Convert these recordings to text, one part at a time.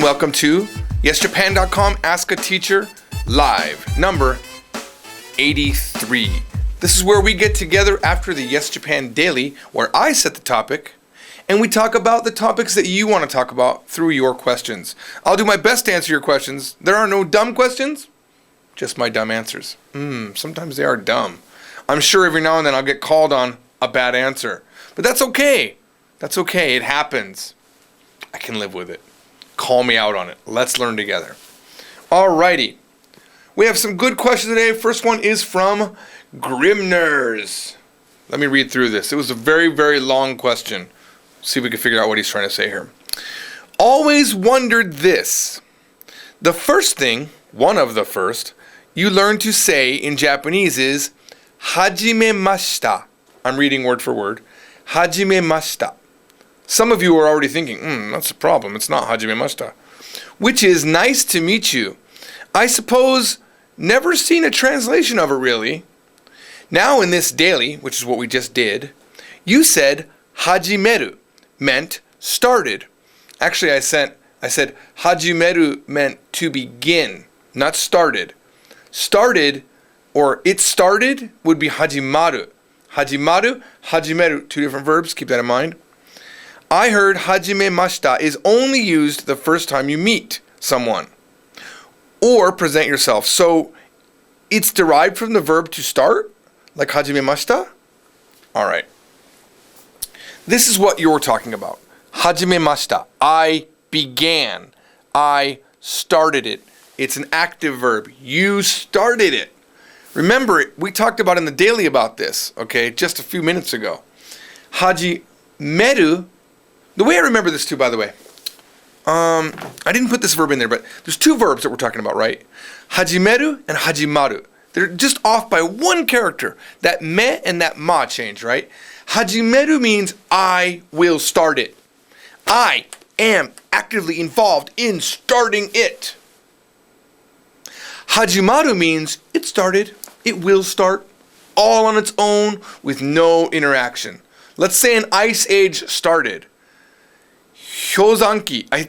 welcome to YesJapan.com Ask a Teacher Live, number 83. This is where we get together after the Yes Japan Daily, where I set the topic, and we talk about the topics that you want to talk about through your questions. I'll do my best to answer your questions. There are no dumb questions, just my dumb answers. Sometimes they are dumb. I'm sure every now and then I'll get called on a bad answer, but that's okay. That's okay. It happens. I can live with it. Call me out on it. Let's learn together. Alrighty. We have some good questions today. First one is from Grimners. Let me read through this. It was a very, very long question. See if we can figure out what he's trying to say here. Always wondered this. The first thing, one of the first, you learn to say in Japanese is hajime mashita. I'm reading word for word. Hajime mashita. Some of you are already thinking, that's a problem. It's not hajime mashita. Which is nice to meet you. I suppose never seen a translation of it really. Now in this daily, which is what we just did, you said hajimeru meant started. Actually, I said hajimeru meant to begin, not started. Started, or it started, would be hajimaru. Hajimaru, hajimeru, two different verbs, keep that in mind. I heard hajime mashita is only used the first time you meet someone or present yourself. So it's derived from the verb to start, like hajime mashita? All right. This is what you're talking about. Hajime mashita. I began. I started it. It's an active verb. You started it. Remember, we talked about in the daily about this, okay, just a few minutes ago. Hajimeru. The way I remember this too, by the way, I didn't put this verb in there, but there's two verbs that we're talking about, right? Hajimeru and hajimaru. They're just off by one character. That me and that ma change, right? Hajimeru means I will start it. I am actively involved in starting it. Hajimaru means it started, it will start, all on its own with no interaction. Let's say an ice age started. Hyozanki. I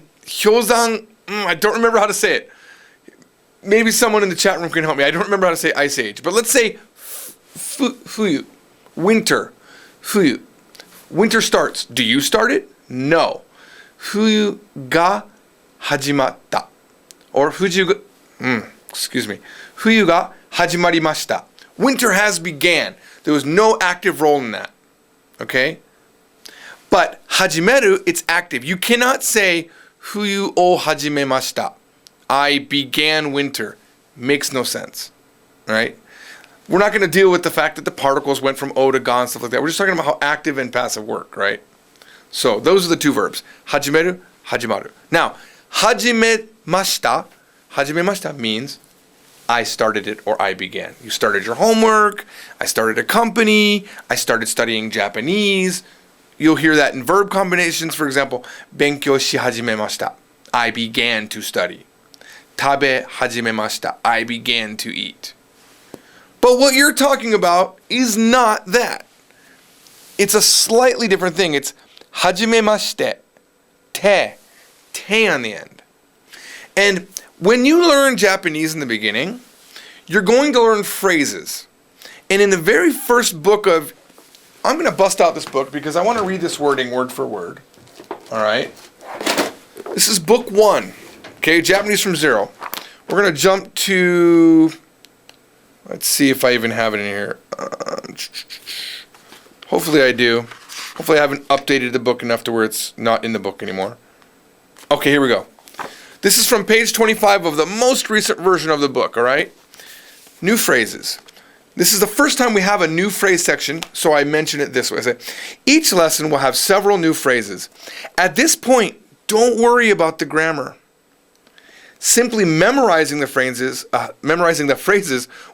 don't remember how to say it. Maybe someone in the chat room can help me. I don't remember how to say ice age. But let's say fuyu. Winter. Fuyu. Winter starts. Do you start it? No. Fuyu ga hajimatta. Or fuyu ga hajimari mashita. Winter has began. There was no active role in that. Okay? But hajimeru, it's active. You cannot say fuyu o hajimemashita. I began winter. Makes no sense. Right? We're not going to deal with the fact that the particles went from o to ga and stuff like that. We're just talking about how active and passive work, right? So those are the two verbs. Hajimeru, hajimaru. Now, hajimemashita means I started it or I began. You started your homework. I started a company. I started studying Japanese. You'll hear that in verb combinations. For example, 勉強し始めました. I began to study. 食べ始めました. I began to eat. But what you're talking about is not that. It's a slightly different thing. It's 始めまして. Te on the end. And when you learn Japanese in the beginning, you're going to learn phrases. And in the very first book of I'm going to bust out this book because I want to read this wording word for word. All right. This is book 1. Okay, Japanese from 0. We're going to jump to, let's see if I even have it in here. Hopefully I do. Hopefully I haven't updated the book enough to where it's not in the book anymore. Okay, here we go. This is from page 25 of the most recent version of the book, all right? New phrases. This is the first time we have a new phrase section, so I mention it this way. I say, each lesson will have several new phrases. At this point, don't worry about the grammar. Simply memorizing the phrases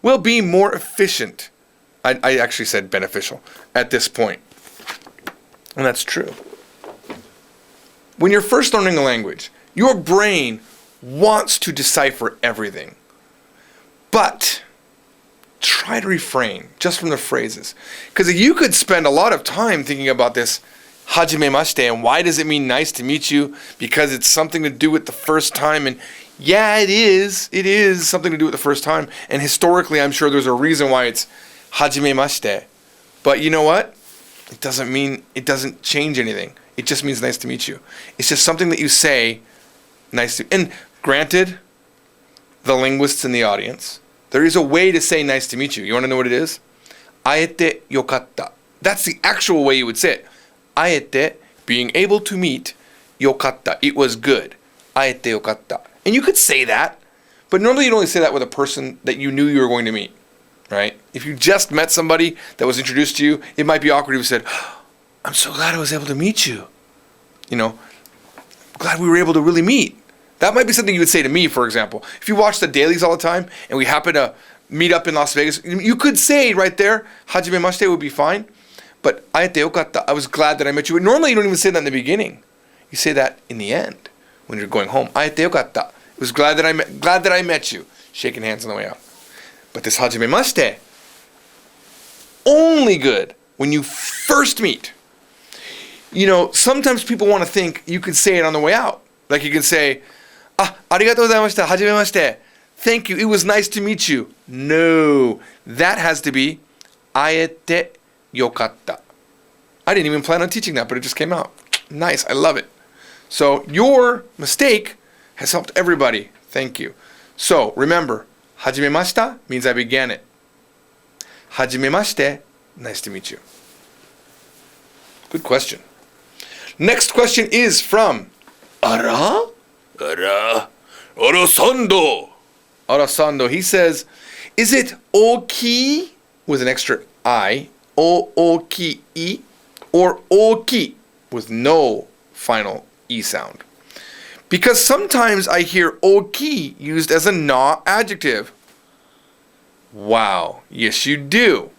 will be more efficient. I actually said beneficial at this point. And that's true. When you're first learning a language, your brain wants to decipher everything. But try to refrain just from the phrases. Because you could spend a lot of time thinking about this はじめまして. And why does it mean nice to meet you? Because it's something to do with the first time. And yeah, it is. It is something to do with the first time. And historically, I'm sure there's a reason why it's はじめまして. But you know what? It doesn't change anything. It just means nice to meet you. It's just something that you say nice to. And granted, the linguists in the audience, there is a way to say nice to meet you. You want to know what it is? 会えてよかった. That's the actual way you would say it. 会えて, being able to meet, よかった. It was good. 会えてよかった. And you could say that, but normally you'd only say that with a person that you knew you were going to meet, right? If you just met somebody that was introduced to you, it might be awkward if you said, I'm so glad I was able to meet you. You know, glad we were able to really meet. That might be something you would say to me, for example. If you watch the dailies all the time and we happen to meet up in Las Vegas, you could say right there, はじめまして would be fine. But 会えてよかった. I was glad that I met you. But normally you don't even say that in the beginning. You say that in the end when you're going home. 会えてよかった. It was glad that I met you. Shaking hands on the way out. But this はじめまして, only good when you first meet. You know, sometimes people want to think you could say it on the way out. Like you could say, ありがとうございました。はじめまして. Thank you. It was nice to meet you. No. That has to be 会えてよかった. I didn't even plan on teaching that, but it just came out. Nice. I love it. So your mistake has helped everybody. Thank you. So remember, はじめました means I began it. はじめまして, nice to meet you. Good question. Next question is from Arasando. He says, is it OOKII with an extra I, OOKII, or OOKII with no final E sound? Because sometimes I hear OOKII used as a na adjective. Wow, yes you do.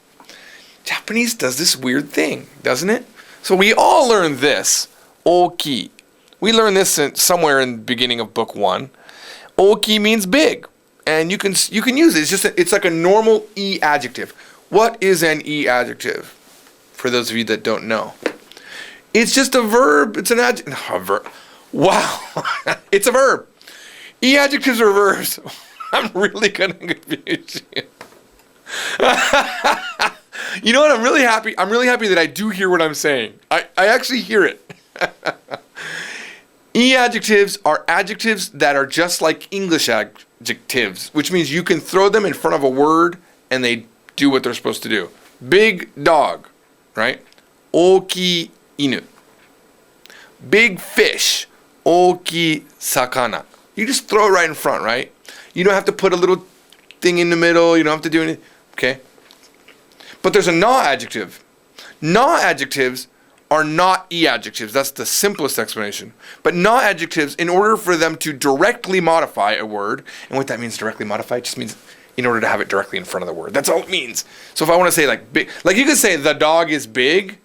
Japanese does this weird thing, doesn't it? So we all learn this, OOKII. We learned this somewhere in the beginning of book 1. OOKII means big, and you can use it. It's like a normal E adjective. What is an E adjective? For those of you that don't know, it's just a verb. It's an adjective. A verb. Wow, it's a verb. E adjectives are verbs. I'm really gonna confuse you. You know what? I'm really happy. I'm really happy that I do hear what I'm saying. I actually hear it. E adjectives are adjectives that are just like English adjectives, which means you can throw them in front of a word and they do what they're supposed to do. Big dog, right? 大きい犬. Big fish. 大きい魚. You just throw it right in front, right? You don't have to put a little thing in the middle. You don't have to do anything. Okay? But there's a na adjective. Na adjectives are not E adjectives. That's the simplest explanation. But na adjectives, in order for them to directly modify a word, and what that means, directly modify, it just means in order to have it directly in front of the word. That's all it means. So if I want to say like big, like you could say the dog is big,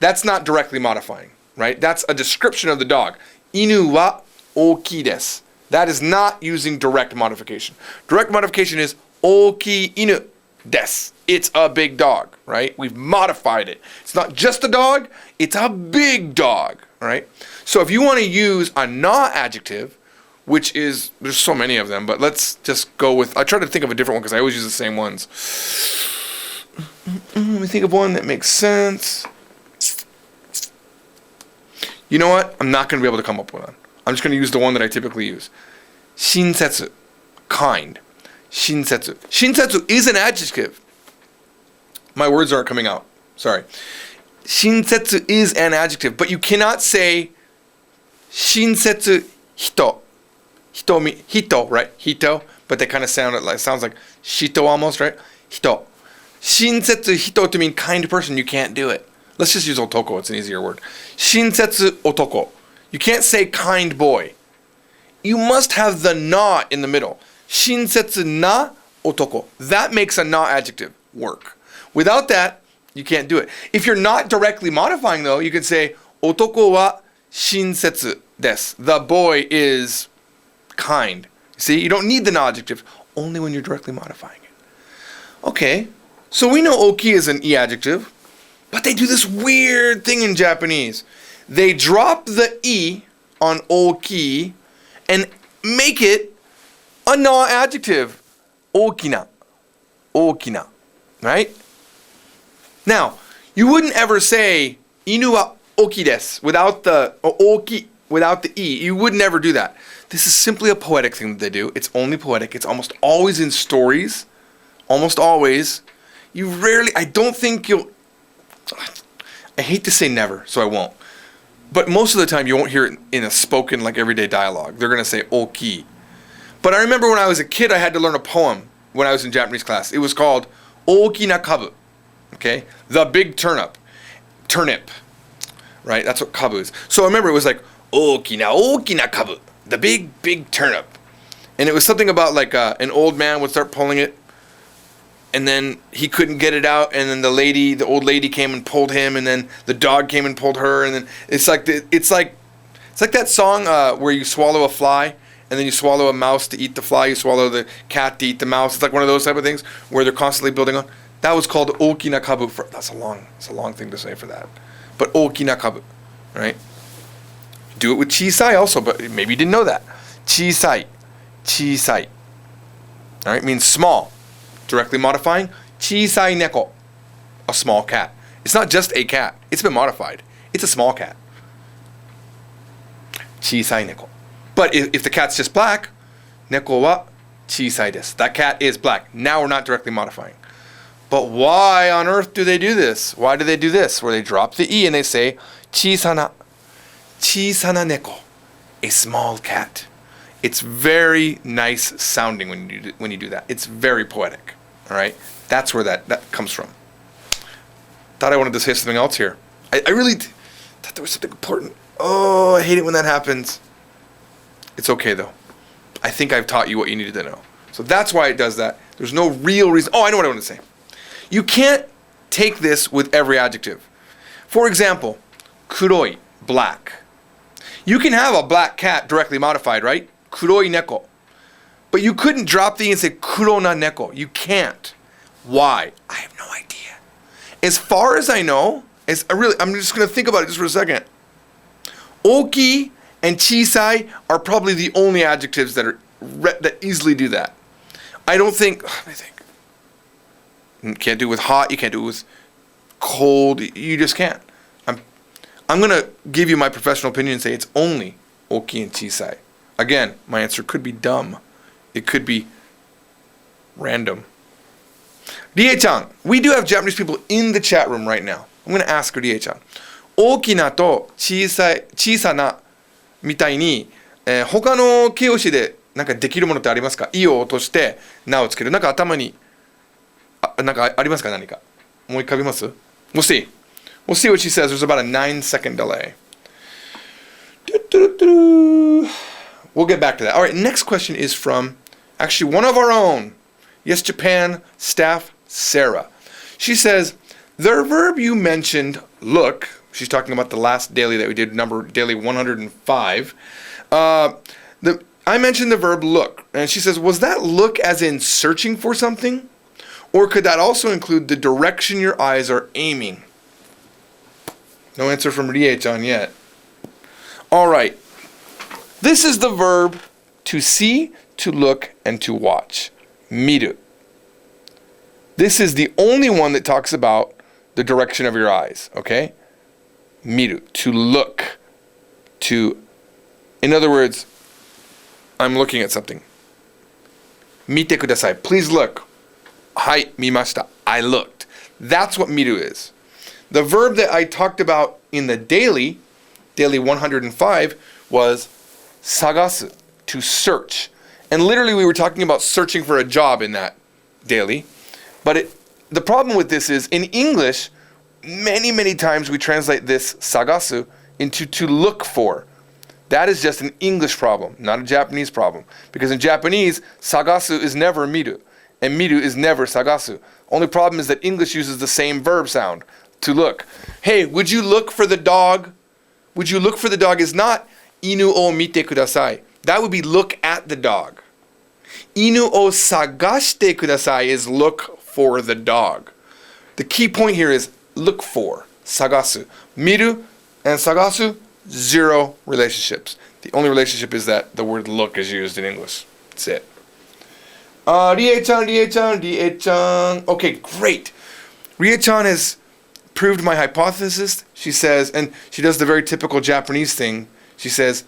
that's not directly modifying, right? That's a description of the dog. Inu wa ookii desu. That is not using direct modification. Direct modification is ookii inu desu. It's a big dog, right? We've modified it. It's not just a dog, it's a big dog, right? So if you want to use a na adjective, which is, there's so many of them, but let's just go with, I try to think of a different one because I always use the same ones. Let me think of one that makes sense. You know what? I'm not going to be able to come up with one. I'm just going to use the one that I typically use. 親切, kind. 親切. 親切 is an adjective. My words aren't coming out. Sorry. 親切 is an adjective, but you cannot say 親切人. Hito, right? Hito, but they kind of sounds like shito almost, right? Hito. 親切人 to mean kind person, you can't do it. Let's just use otoko, it's an easier word. 親切otoko. You can't say kind boy. You must have the na in the middle. 親切なotoko. That makes a na adjective work. Without that, you can't do it. If you're not directly modifying though, you could say 男は親切です. The boy is kind. See, you don't need the na adjective, only when you're directly modifying it. Okay, so we know OOKII is an E adjective. But they do this weird thing in Japanese. They drop the E on OOKII and make it a non-adjective. OOKINA. OOKINA. Right? Now, you wouldn't ever say inu wa oki desu without the oki, without the E. You would never do that. This is simply a poetic thing that they do. It's only poetic. It's almost always in stories. Almost always. You rarely, I don't think you'll, I hate to say never, so I won't. But most of the time you won't hear it in a spoken, like everyday dialogue. They're going to say OOKII. But I remember when I was a kid, I had to learn a poem when I was in Japanese class. It was called Ookina Kabu. Okay? The big turnip. Turnip. Right? That's what kabu is. So I remember it was like, Ookina kabu. The big turnip. And it was something about like an old man would start pulling it. And then he couldn't get it out, and then the old lady came and pulled him, and then the dog came and pulled her, and then it's like that song where you swallow a fly, and then you swallow a mouse to eat the fly, you swallow the cat to eat the mouse. It's like one of those type of things where they're constantly building on. That was called Okina Kabu. It's a long thing to say for that, but Okina Kabu, right? Do it with Chisai also, but maybe you didn't know that. Chisai, all right, means small. Directly modifying, chisai neko, a small cat. It's not just a cat. It's been modified. It's a small cat. Chisai neko. But if the cat's just black, neko wa chisai desu. That cat is black. Now we're not directly modifying. But why on earth do they do this? Why do they do this? Where they drop the E and they say, chisana neko, a small cat. It's very nice sounding when you do that. It's very poetic. All right? That's where that comes from. Thought I wanted to say something else here. I really thought there was something important. Oh, I hate it when that happens. It's okay, though. I think I've taught you what you needed to know. So that's why it does that. There's no real reason. Oh, I know what I want to say. You can't take this with every adjective. For example, kuroi, black. You can have a black cat directly modified, right? Kuroi neko. But you couldn't drop the E and say kurona neko. You can't. Why? I have no idea. As far as I know, I'm just going to think about it just for a second. Oki and chisai are probably the only adjectives that easily do that. I think. You can't do it with hot. You can't do it with cold. You just can't. I'm going to give you my professional opinion and say it's only oki and chisai. Again, my answer could be dumb. It could be random. Rie-chan, we do have Japanese people in the chat room right now. I'm going to ask her, Rie-chan. Okina to chisana みたいに、他の形容詞でなんかできるものってありますか？いを落としてなをつける。なんか頭になんかありますか？何か思い浮かびます？ We'll see. We'll see what she says. There's about a 9-second delay. We'll get back to that. All right, next question is from actually one of our own. Yes, Japan staff, Sarah. She says, the verb you mentioned, look, she's talking about the last daily that we did, daily 105. I mentioned the verb look, and she says, was that look as in searching for something? Or could that also include the direction your eyes are aiming? No answer from Rie-chan yet. All right. This is the verb to see, to look, and to watch. Miru. This is the only one that talks about the direction of your eyes, okay? Miru, to look. In other words, I'm looking at something. Mite kudasai. Please look. Hai, mimashita. I looked. That's what miru is. The verb that I talked about in the daily 105, was sagasu, to search. And literally we were talking about searching for a job in that daily. But the problem with this is, in English, many times we translate this sagasu into to look for. That is just an English problem, not a Japanese problem. Because in Japanese, sagasu is never miru, and miru is never sagasu. Only problem is that English uses the same verb sound, to look. Hey, would you look for the dog? Would you look for the dog is not inu o mite kudasai. That would be look at the dog. Inu o sagashite kudasai is look for the dog. The key point here is look for. 探す。見る and 探す, zero relationships. The only relationship is that the word look is used in English. That's it. Rie-chan. Okay, great. Rie-chan has proved my hypothesis. She says, and she does the very typical Japanese thing. She says,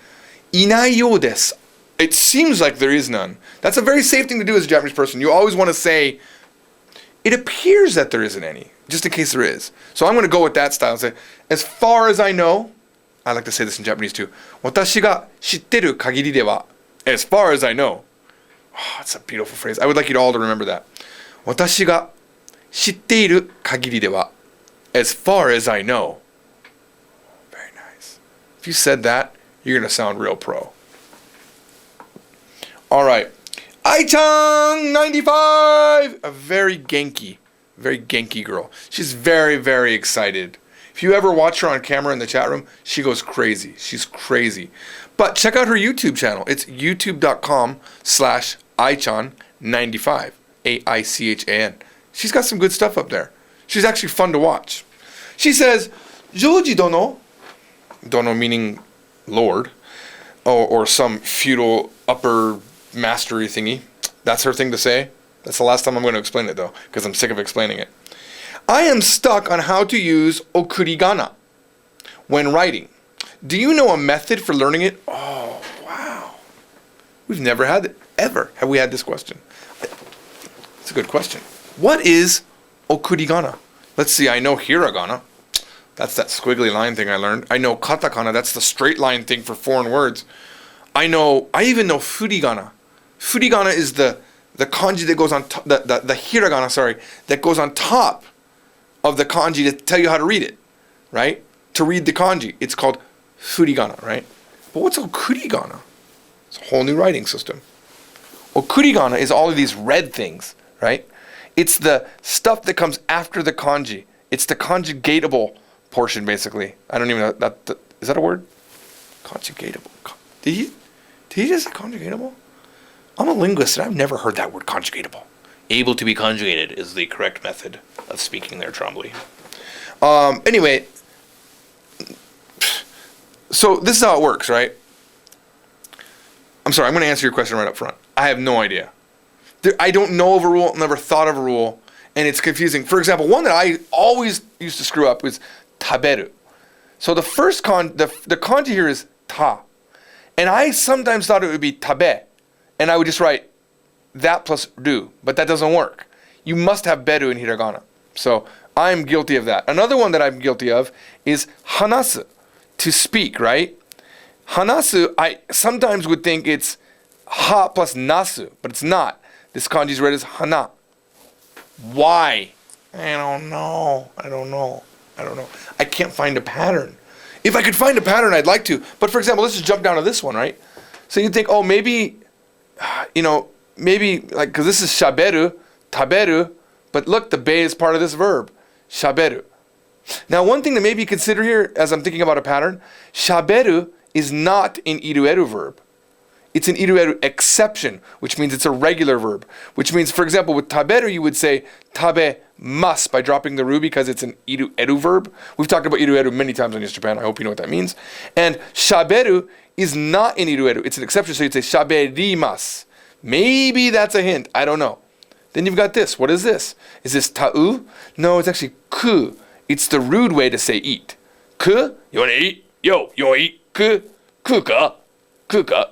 いないようです. It seems like there is none. That's a very safe thing to do as a Japanese person. You always want to say, it appears that there isn't any, just in case there is. So I'm going to go with that style and say, as far as I know, I like to say this in Japanese too. 私が知ってる限りでは, as far as I know. Oh, it's a beautiful phrase. I would like you all to remember that. 私が知っている限りでは, as far as I know. Very nice. If you said that, you're going to sound real pro. All right. Ai-chan 95. A very genki girl. She's very, very excited. If you ever watch her on camera in the chat room, she goes crazy. She's crazy. But check out her YouTube channel. It's youtube.com/aichan95. AICHAN. She's got some good stuff up there. She's actually fun to watch. She says, Joji dono meaning Lord, or some feudal upper mastery thingy. That's her thing to say. That's the last time I'm going to explain it though, because I'm sick of explaining it. I am stuck on how to use okurigana when writing. Do you know a method for learning it? Oh, wow. We've never had it, ever. Have we had this question? It's a good question. What is okurigana? Let's see, I know hiragana. That's that squiggly line thing I learned. I know katakana, that's the straight line thing for foreign words. I even know furigana. Furigana is the kanji that goes on top, the hiragana, that goes on top of the kanji to tell you how to read it, right? To read the kanji. It's called furigana, right? But what's okurigana? It's a whole new writing system. Okurigana is all of these red things, right? It's the stuff that comes after the kanji. It's the conjugatable portion, basically. I don't even know. Is that a word? Conjugatable. Did he just say conjugatable? I'm a linguist and I've never heard that word, conjugatable. Able to be conjugated is the correct method of speaking there, Trombley. Anyway, so this is how it works, right? I'm sorry, I'm going to answer your question right up front. I have no idea. I don't know of a rule, never thought of a rule, and it's confusing. For example, one that I always used to screw up was taberu. So the first the kanji here is ta. And I sometimes thought it would be tabe. And I would just write that plus ru. But that doesn't work. You must have beru in hiragana. So I'm guilty of that. Another one that I'm guilty of is hanasu, to speak, right? Hanasu, I sometimes would think it's ha plus nasu, but it's not. This kanji is read as hana. Why? I don't know. I can't find a pattern. If I could find a pattern, I'd like to. But for example, let's just jump down to this one, right? So you'd think, oh, maybe like, because this is shaberu, taberu, but look, the be is part of this verb, shaberu. Now, one thing to maybe consider here, as I'm thinking about a pattern, shaberu is not an irueru verb. It's an irueru exception, which means it's a regular verb. Which means, for example, with taberu, you would say tabemas by dropping the ru because it's an irueru verb. We've talked about irueru many times on Yes Japan. I hope you know what that means. And shaberu is not an irueru. It's an exception, so you'd say shaberimas. Maybe that's a hint. I don't know. Then you've got this. What is this? Is this ta'u? No, it's actually ku. It's the rude way to say eat. Ku? You want to eat? Yo, you want to eat? Ku? Kuka? Kuka?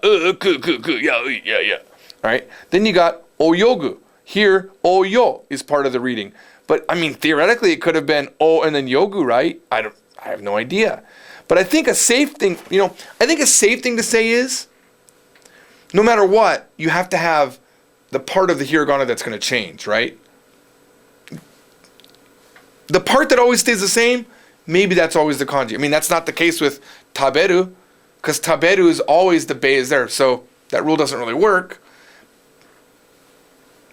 Yeah. Alright? Then you got oyogu. Here, oyo is part of the reading. But, I mean, theoretically, it could have been o and then yogu, right? I have no idea. But I think a safe thing to say is, no matter what, you have to have the part of the hiragana that's going to change, right? The part that always stays the same, maybe that's always the kanji. I mean, that's not the case with taberu, because taberu is always the be is there, so that rule doesn't really work.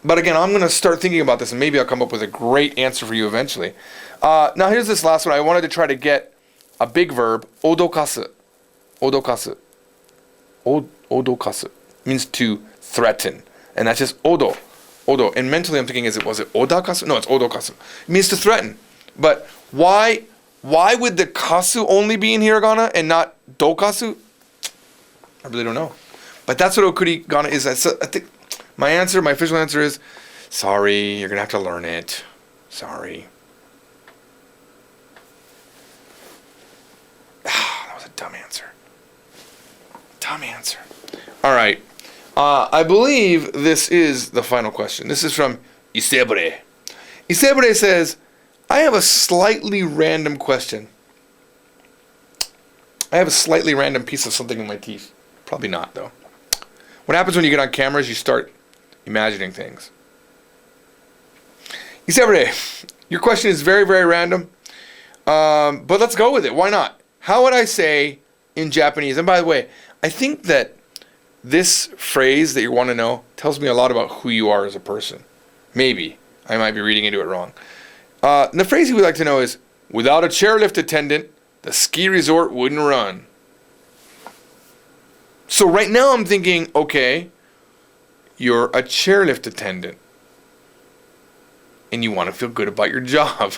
But again, I'm going to start thinking about this, and maybe I'll come up with a great answer for you eventually. Now here's this last one. I wanted to try to get a big verb, odokasu. Odokasu. Odokasu means to threaten. And that's just odo. And mentally I'm thinking, was it odakasu? No, it's odokasu. It means to threaten. But Why would the kasu only be in hiragana and not dokasu? I really don't know. But that's what okurigana is. I think my official answer is, sorry, you're going to have to learn it. Sorry. That was a dumb answer. Dumb answer. All right. I believe this is the final question. This is from Isebre. Isebre says, I have a slightly random question. I have a slightly random piece of something in my teeth. Probably not, though. What happens when you get on camera is you start imagining things. Isebre, your question is very, very random. But let's go with it. Why not? How would I say in Japanese? And by the way, I think that this phrase that you want to know tells me a lot about who you are as a person. Maybe. I might be reading into it wrong. And the phrase you would like to know is, without a chairlift attendant, the ski resort wouldn't run. So right now I'm thinking, okay, you're a chairlift attendant. And you want to feel good about your job.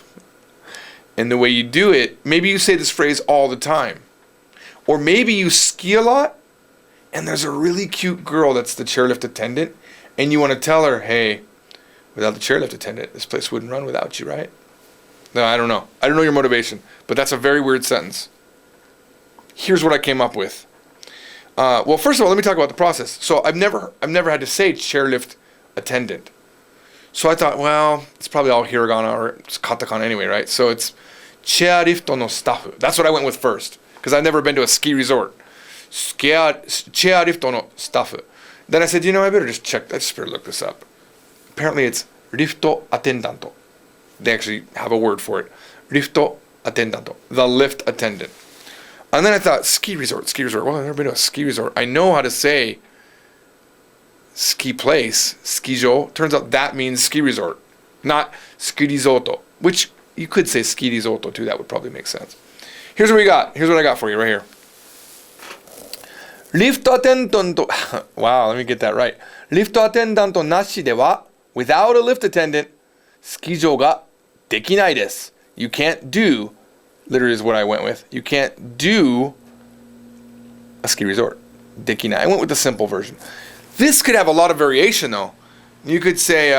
And the way you do it, maybe you say this phrase all the time. Or maybe you ski a lot, and there's a really cute girl that's the chairlift attendant, and you want to tell her, hey, without the chairlift attendant, this place wouldn't run without you, right? No, I don't know. I don't know your motivation, but that's a very weird sentence. Here's what I came up with. Well, first of all, let me talk about the process. So I've never had to say chairlift attendant. So I thought, well, it's probably all hiragana or it's katakana anyway, right? So it's chairlift no staff. That's what I went with first, because I've never been to a ski resort. Chairlift no staff. Then I said, I better just check. I just better look this up. Apparently it's rifto attendanto. They actually have a word for it. Rifto attendanto, the lift attendant. And then I thought, ski resort. Well, I've never been to a ski resort. I know how to say ski place, skijo. Turns out that means ski resort, not ski risotto, which you could say ski risotto too. That would probably make sense. Here's what we got. Here's what I got for you right here. Lift attendant. Wow, let me get that right. Lift attendant nashi de wa, without a lift attendant, skijo ga dekinai desu. You can't do, literally is what I went with. You can't do a ski resort. Dekinai. I went with the simple version. This could have a lot of variation though. You could say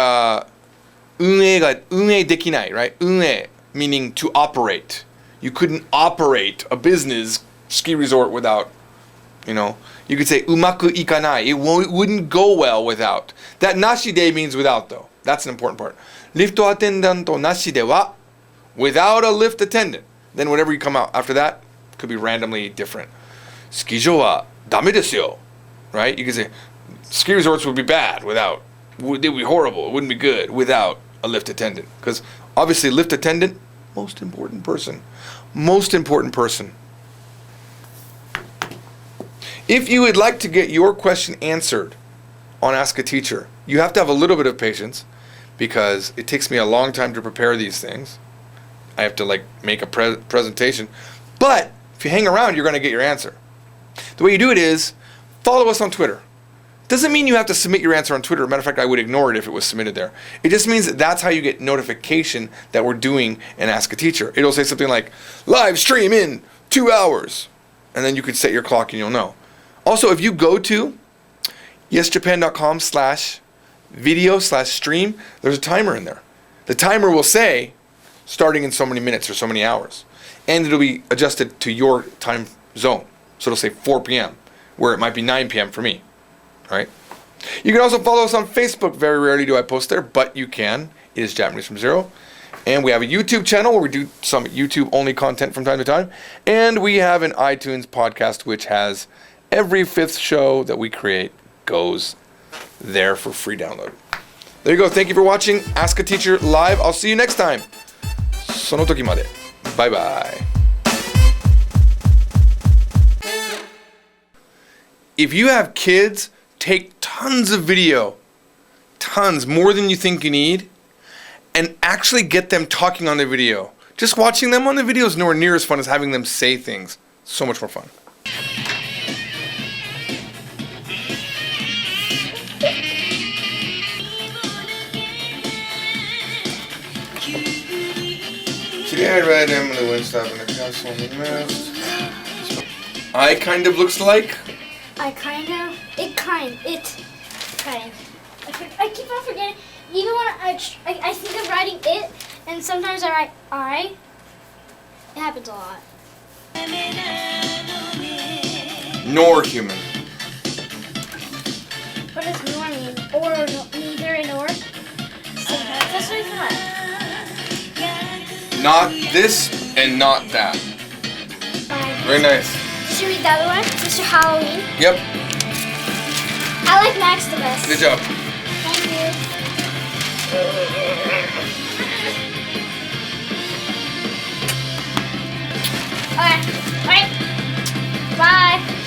unei dekinai, right? Unei meaning to operate. You couldn't operate a business ski resort without, You could say umaku ikanai. It wouldn't go well without. That nashi de means without though. That's an important part. Lifto attendanto nashi de wa, without a lift attendant. Then whatever you come out after that could be randomly different. Skijo wa dame desu yo. Right? You could say ski resorts would be bad without. They'd be horrible. It wouldn't be good without a lift attendant. Because obviously lift attendant, most important person. Most important person. If you would like to get your question answered on Ask a Teacher, you have to have a little bit of patience because it takes me a long time to prepare these things. I have to make a presentation. But if you hang around, you're going to get your answer. The way you do it is follow us on Twitter. Doesn't mean you have to submit your answer on Twitter. Matter of fact, I would ignore it if it was submitted there. It just means that's how you get notification that we're doing an Ask a Teacher. It'll say something like, live stream in 2 hours. And then you could set your clock and you'll know. Also, if you go to yesjapan.com/video/stream, there's a timer in there. The timer will say starting in so many minutes or so many hours. And it'll be adjusted to your time zone. So it'll say 4 p.m., where it might be 9 p.m. for me. Right? You can also follow us on Facebook. Very rarely do I post there, but you can. It is Japanese from Zero. And we have a YouTube channel where we do some YouTube-only content from time to time. And we have an iTunes podcast, which has every 5th show that we create goes there for free download. There you go. Thank you for watching Ask a Teacher Live. I'll see you next time. その時まで. Bye bye. If you have kids, take tons of video. Tons, more than you think you need. And actually get them talking on the video. Just watching them on the video is nowhere near as fun as having them say things. So much more fun. Yeah, right. Emily went stop in the castle on the mast. I kind of looks like. I kind of. I keep on forgetting. Even when I think of writing it, and sometimes I write I. It happens a lot. Nor human. What does nor mean? Or no, neither and or? Sometimes. That's what I thought. Not this and not that. Very nice. Did you read the other one? Is this your Halloween? Yep. I like Max the best. Good job. Thank you. Okay. Bye. Bye.